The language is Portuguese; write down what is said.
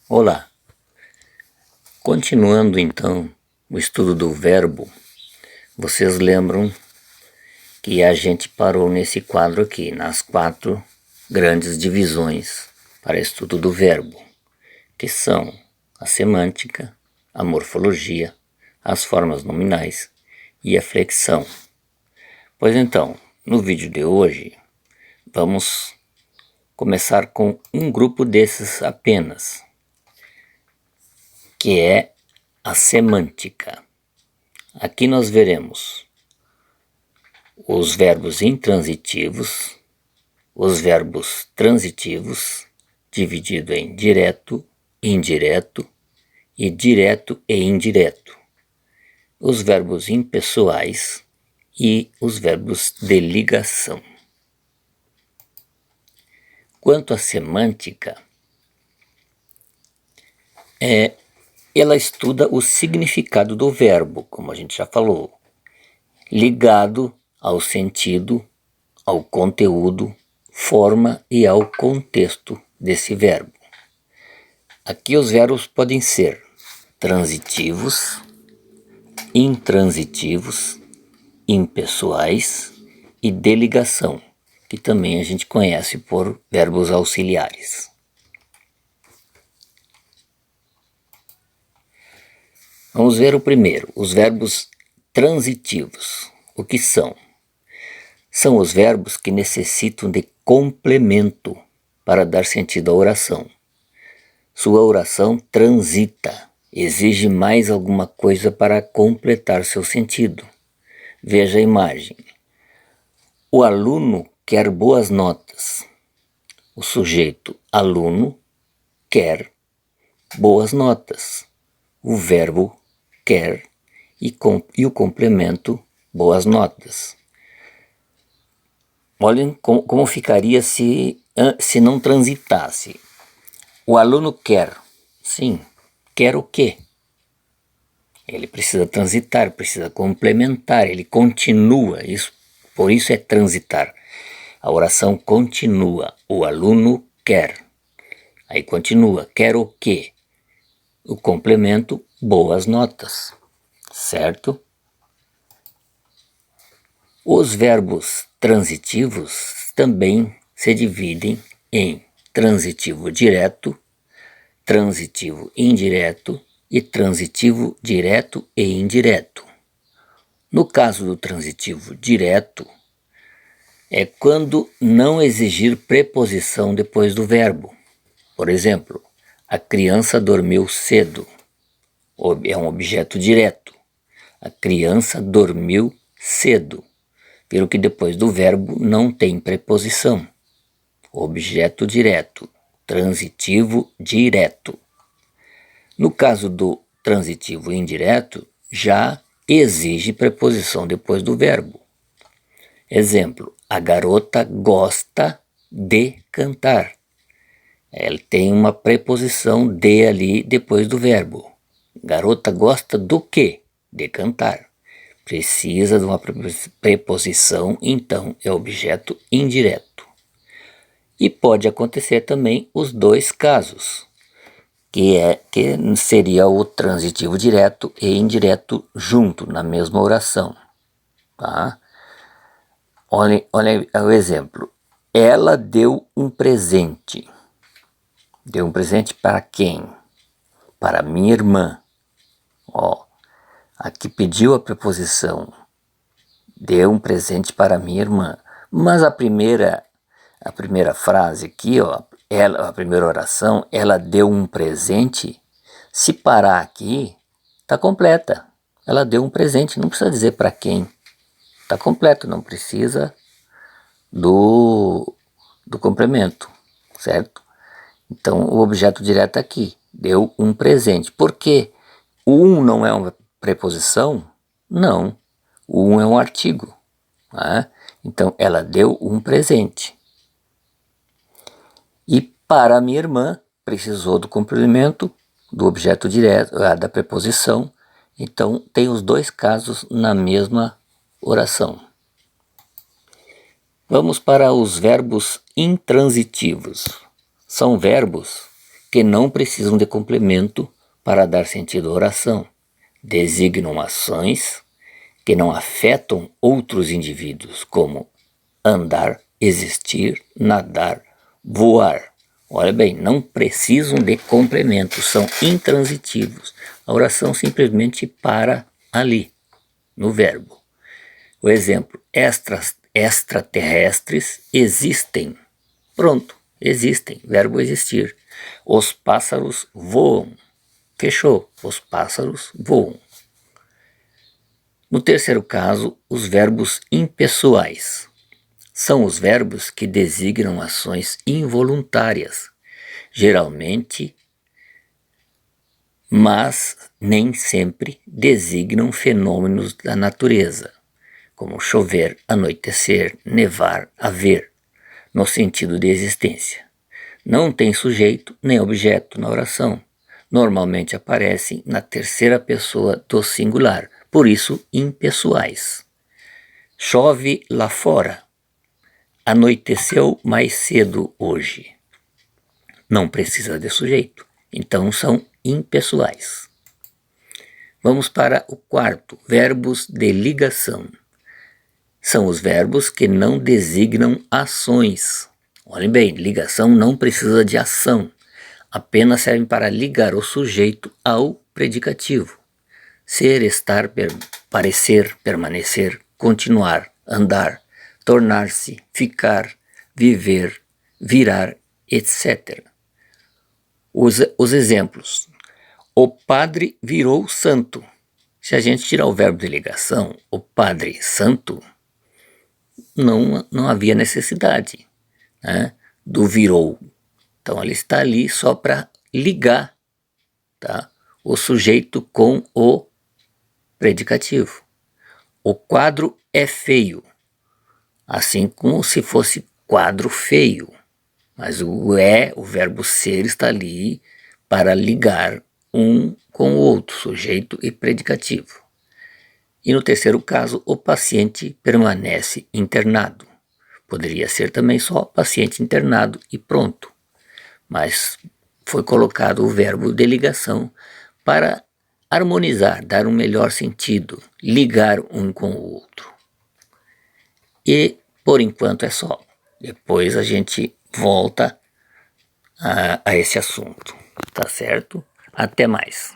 Olá, continuando então o estudo do verbo, vocês lembram que a gente parou nesse quadro aqui, nas 4 grandes divisões para estudo do verbo, que são a semântica, a morfologia, as formas nominais e a flexão. Pois então, no vídeo de hoje, vamos começar com um grupo desses apenas, que é a semântica. Aqui nós veremos os verbos intransitivos, os verbos transitivos, dividido em direto, indireto e direto e indireto, os verbos impessoais e os verbos de ligação. Quanto à semântica, ela estuda o significado do verbo, como a gente já falou, ligado ao sentido, ao conteúdo, forma e ao contexto desse verbo. Aqui os verbos podem ser transitivos, intransitivos, impessoais e de ligação, que também a gente conhece por verbos auxiliares. Vamos ver o primeiro, os verbos transitivos. O que são? São os verbos que necessitam de complemento para dar sentido à oração. Sua oração transita, exige mais alguma coisa para completar seu sentido. Veja a imagem. O aluno quer boas notas. O sujeito aluno quer boas notas. O verbo quer e o complemento boas notas. Olhem como ficaria se não transitasse. O aluno quer. Sim, quer o quê? Ele precisa transitar, precisa complementar, ele continua. Por isso é transitar. A oração continua. O aluno quer. Aí continua. Quer o quê? O complemento, boas notas. Certo? Os verbos transitivos também se dividem em transitivo direto, transitivo indireto e transitivo direto e indireto. No caso do transitivo direto, é quando não exigir preposição depois do verbo. Por exemplo, a criança dormiu cedo. É um objeto direto. A criança dormiu cedo. Viram que depois do verbo não tem preposição. Objeto direto, transitivo direto. No caso do transitivo indireto, já exige preposição depois do verbo. Exemplo, a garota gosta de cantar. Ela tem uma preposição de ali depois do verbo. Garota gosta do quê? De cantar. Precisa de uma preposição, então é objeto indireto. E pode acontecer também os dois casos, que seria o transitivo direto e indireto junto, na mesma oração. Tá? Olha o exemplo. Ela deu um presente. Deu um presente para quem? Para minha irmã. Aqui pediu a preposição. Deu um presente para minha irmã. Mas a primeira frase aqui, a primeira oração, ela deu um presente. Se parar aqui, está completa. Ela deu um presente, não precisa dizer para quem. Está completo, não precisa do complemento, certo? Então, o objeto direto aqui, deu um presente. Por quê? O não é uma preposição? Não. O é um artigo. Né? Então, ela deu um presente. E para a minha irmã, precisou do complemento do objeto direto, da preposição. Então, tem os dois casos na mesma oração. Vamos para os verbos intransitivos. São verbos que não precisam de complemento para dar sentido à oração. Designam ações que não afetam outros indivíduos, como andar, existir, nadar, voar. Olha bem, não precisam de complemento, são intransitivos. A oração simplesmente para ali, no verbo. O exemplo, extraterrestres existem. Pronto, existem, verbo existir. Os pássaros voam. Fechou, os pássaros voam. No terceiro caso, os verbos impessoais. São os verbos que designam ações involuntárias, geralmente, mas nem sempre designam fenômenos da natureza, como chover, anoitecer, nevar, haver, no sentido de existência. Não tem sujeito nem objeto na oração. Normalmente aparecem na terceira pessoa do singular, por isso impessoais. Chove lá fora. Anoiteceu mais cedo hoje. Não precisa de sujeito, então são impessoais. Vamos para o quarto, verbos de ligação. São os verbos que não designam ações. Olhem bem, ligação não precisa de ação, apenas servem para ligar o sujeito ao predicativo. Ser, estar, parecer, permanecer, continuar, andar, tornar-se, ficar, viver, virar, etc. Os exemplos. O padre virou santo. Se a gente tirar o verbo de ligação, o padre santo, não havia necessidade, né, do virou. Então ele está ali só para ligar, tá, o sujeito com o predicativo. O quadro é feio, assim como se fosse quadro feio, mas o verbo ser está ali para ligar um com o outro, sujeito e predicativo. E no terceiro caso, o paciente permanece internado. Poderia ser também só paciente internado e pronto, mas foi colocado o verbo de ligação para harmonizar, dar um melhor sentido, ligar um com o outro. E por enquanto é só. Depois a gente volta a esse assunto, tá certo? Até mais.